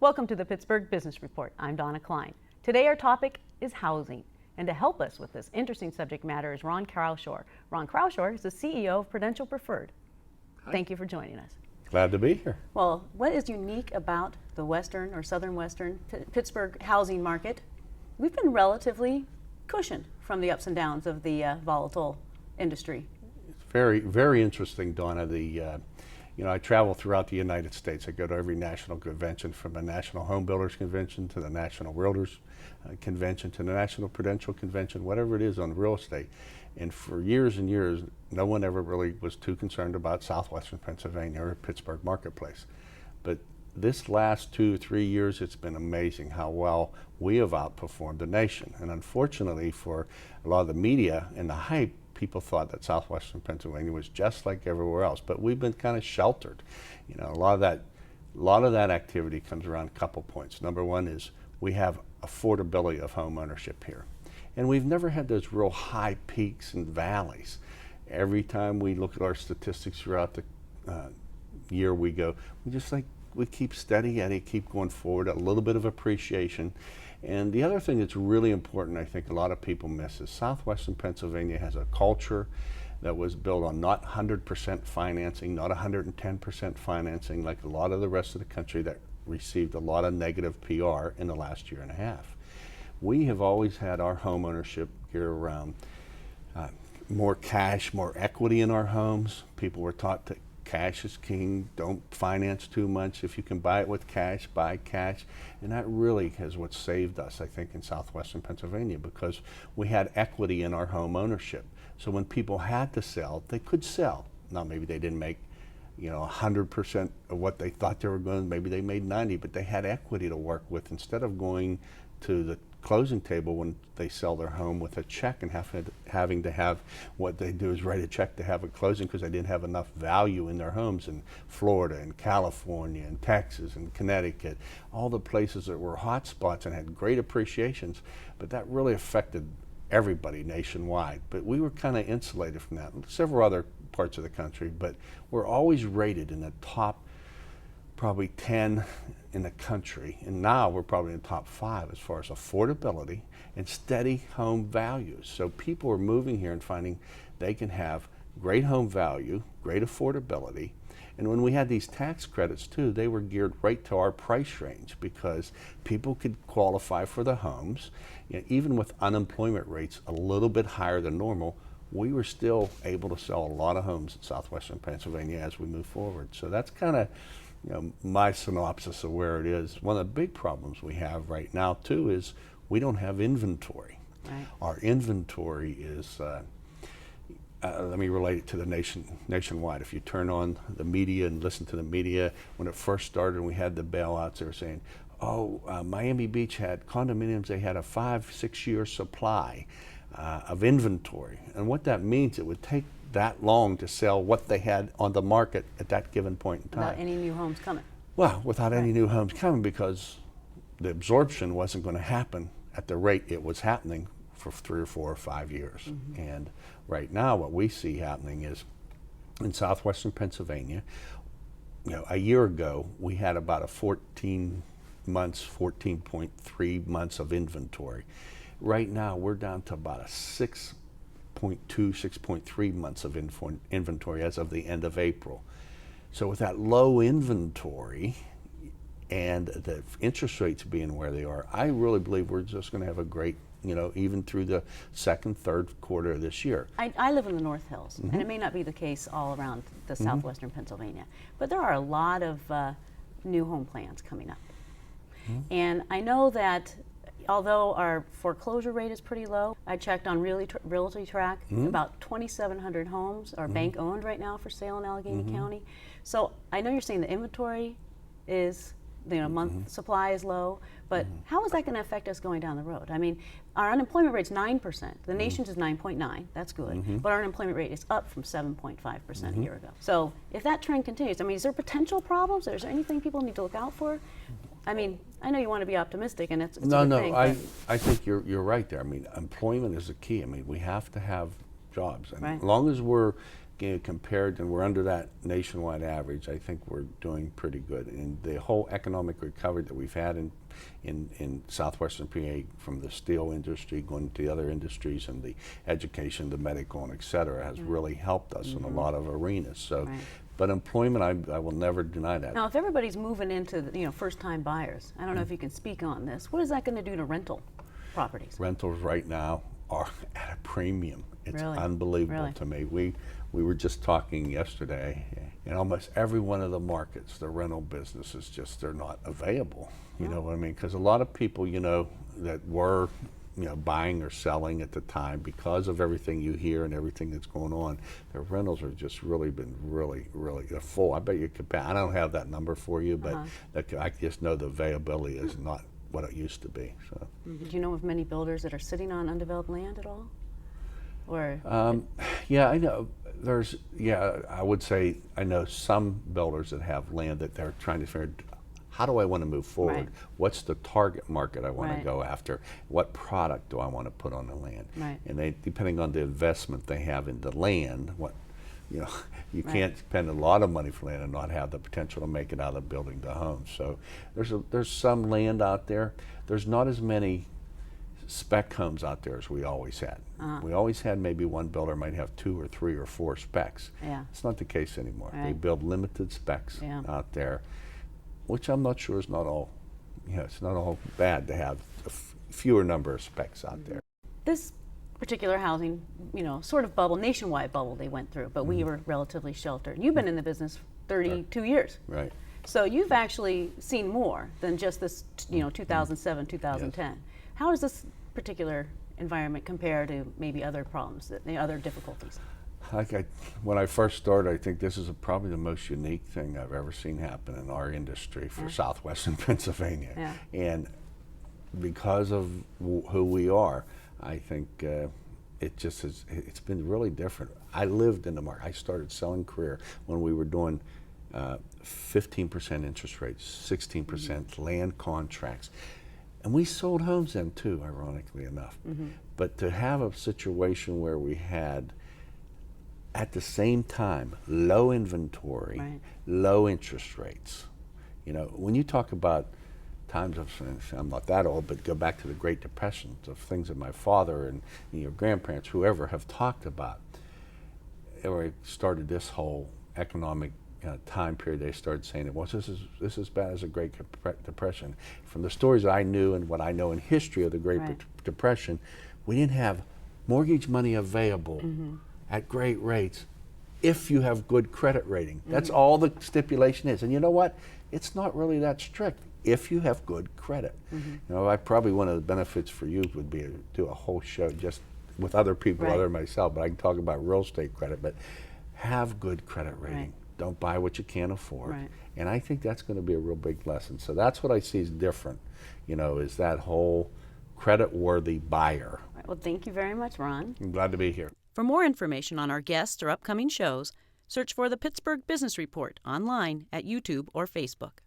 Welcome to the Pittsburgh Business Report. I'm Donna Kline. Today our topic is housing. And to help us with this interesting subject matter is Ron Croushore. Ron Croushore is the CEO of Prudential Preferred. Hi. Thank you for joining us. Glad to be here. Well, what is unique about the western or southern western Pittsburgh housing market? We've been relatively cushioned from the ups and downs of the volatile industry. It's very, very interesting, Donna. I travel throughout the United States. I go to every national convention, from the National Home Builders Convention to the National Realtors Convention to the National Prudential Convention, whatever it is on real estate. And for years and years, no one ever really was too concerned about southwestern Pennsylvania or Pittsburgh marketplace. But this last 2-3 years, it's been amazing how well we have outperformed the nation. And unfortunately, for a lot of the media and the hype, people thought that southwestern Pennsylvania was just like everywhere else, but we've been kind of sheltered. A lot of that activity comes around a couple points. Number one is we have affordability of home ownership here, and we've never had those real high peaks and valleys. Every time we look at our statistics throughout the year, we keep steady Eddie, keep going forward, a little bit of appreciation. And the other thing that's really important, I think a lot of people miss, is southwestern Pennsylvania has a culture that was built on not 100% financing, not 110% financing, like a lot of the rest of the country that received a lot of negative PR in the last year and a half. We have always had our home ownership geared around more cash, more equity in our homes. People were taught that cash is king, don't finance too much. If you can buy it with cash, buy cash. And that really is what saved us, I think, in southwestern Pennsylvania, because we had equity in our home ownership. So when people had to sell, they could sell. Now maybe they didn't make 100% of what they thought they were going to, maybe they made 90, but they had equity to work with instead of going to the closing table when they sell their home with a check and having to have, what they do is write a check to have a closing because they didn't have enough value in their homes in Florida and California and Texas and Connecticut, all the places that were hot spots and had great appreciations, but that really affected everybody nationwide. But we were kind of insulated from that. Several other parts of the country, but we're always rated in the top probably 10 in the country, and now we're probably in the top 5 as far as affordability and steady home values. So people are moving here and finding they can have great home value, great affordability, and when we had these tax credits too, they were geared right to our price range because people could qualify for the homes. Even with unemployment rates a little bit higher than normal, we were still able to sell a lot of homes in southwestern Pennsylvania as we move forward. So that's kind of my synopsis of where it is. One of the big problems we have right now too is we don't have inventory. Right. Our inventory is, let me relate it to the nationwide. If you turn on the media and listen to the media, when it first started and we had the bailouts, they were saying, Miami Beach had condominiums, they had a 5-6 year supply of inventory. And what that means, it would take that long to sell what they had on the market at that given point in time. Without any new homes coming. Well, without any new homes coming, because the absorption wasn't going to happen at the rate it was happening for 3 or 4 or 5 years. Mm-hmm. And right now what we see happening is in southwestern Pennsylvania, a year ago we had about a 14.3 months of inventory. Right now we're down to about a 6.3 months of inventory as of the end of April. So with that low inventory and the interest rates being where they are, I really believe we're just going to have a great, even through the second, third quarter of this year. I live in the North Hills, mm-hmm. and it may not be the case all around the mm-hmm. southwestern Pennsylvania, but there are a lot of new home plans coming up. Mm-hmm. And I know that although our foreclosure rate is pretty low, I checked on Realty Track, mm-hmm. about 2,700 homes are mm-hmm. bank owned right now for sale in Allegheny mm-hmm. County. So I know you're saying the inventory is, month mm-hmm. supply is low, but mm-hmm. how is that going to affect us going down the road? I mean, our unemployment rate's 9%. The mm-hmm. nation's is 9.9. That's good. Mm-hmm. But our unemployment rate is up from 7.5% mm-hmm. a year ago. So if that trend continues, is there potential problems? Is there anything people need to look out for? I know you want to be optimistic, and it's a good thing. I think you're right there. Employment is the key. We have to have jobs. And right. as long as we're compared, and we're under that nationwide average, I think we're doing pretty good. And the whole economic recovery that we've had in southwestern PA, from the steel industry going to the other industries and the education, the medical, and et cetera, has really helped us in a lot of arenas. So, but employment, I will never deny that. Now, if everybody's moving into the, first-time buyers, I don't know if you can speak on this. What is that going to do to rental properties? Rentals right now are at a premium. It's Really? unbelievable to me. We were just talking yesterday, in almost every one of the markets, the rental business is just, they're not available. You know what I mean? Because a lot of people, that were, buying or selling at the time, because of everything you hear and everything that's going on, their rentals have just really been really they're full. I bet you could, I don't have that number for you, but I just know the availability is not what it used to be. So. Do you know of many builders that are sitting on undeveloped land at all? Or yeah, I know. I would say I know some builders that have land that they're trying to figure, how do I want to move forward? Right. What's the target market I want Right. to go after? What product do I want to put on the land? Right. And they, depending on the investment they have in the land, you Right. can't spend a lot of money for land and not have the potential to make it out of building the home. So there's some land out there. There's not as many spec homes out there as we always had. We always had maybe one builder might have 2 or 3 or 4 specs. Yeah. It's not the case anymore. They Right. build limited specs out there, which I'm not sure is not all, it's not all bad to have a fewer number of specs out there. this particular housing, sort of bubble, nationwide bubble they went through, but we were relatively sheltered. You've been in the business 32 years. Right. So you've actually seen more than just this, 2007, 2010. How does this particular environment compare to maybe other problems, the other difficulties? When I first started, I think this is probably the most unique thing I've ever seen happen in our industry for southwestern Pennsylvania. Yeah. And because of who we are, I think it just is, it's been really different. I lived in the market. I started selling career when we were doing 15% interest rates, 16% land contracts. And we sold homes then too, ironically enough. But to have a situation where we had, at the same time, low inventory, Right. low interest rates. When you talk about times of, I'm not that old, but go back to the Great Depressions, of things that my father and your grandparents, whoever, have talked about. Or started this whole economic time period, they started saying it was this is as bad as the Great Depression. From the stories I knew and what I know in history of the Great Right. Depression, we didn't have mortgage money available at great rates if you have good credit rating. That's all the stipulation is. And you know what? It's not really that strict if you have good credit. Probably one of the benefits for you would be to do a whole show just with other people Right. other than myself, but I can talk about real estate credit, but have good credit rating. Right. Don't buy what you can't afford. Right. And I think that's going to be a real big lesson. So that's what I see is different, is that whole credit-worthy buyer. Right, well, thank you very much, Ron. I'm glad to be here. For more information on our guests or upcoming shows, search for the Pittsburgh Business Report online at YouTube or Facebook.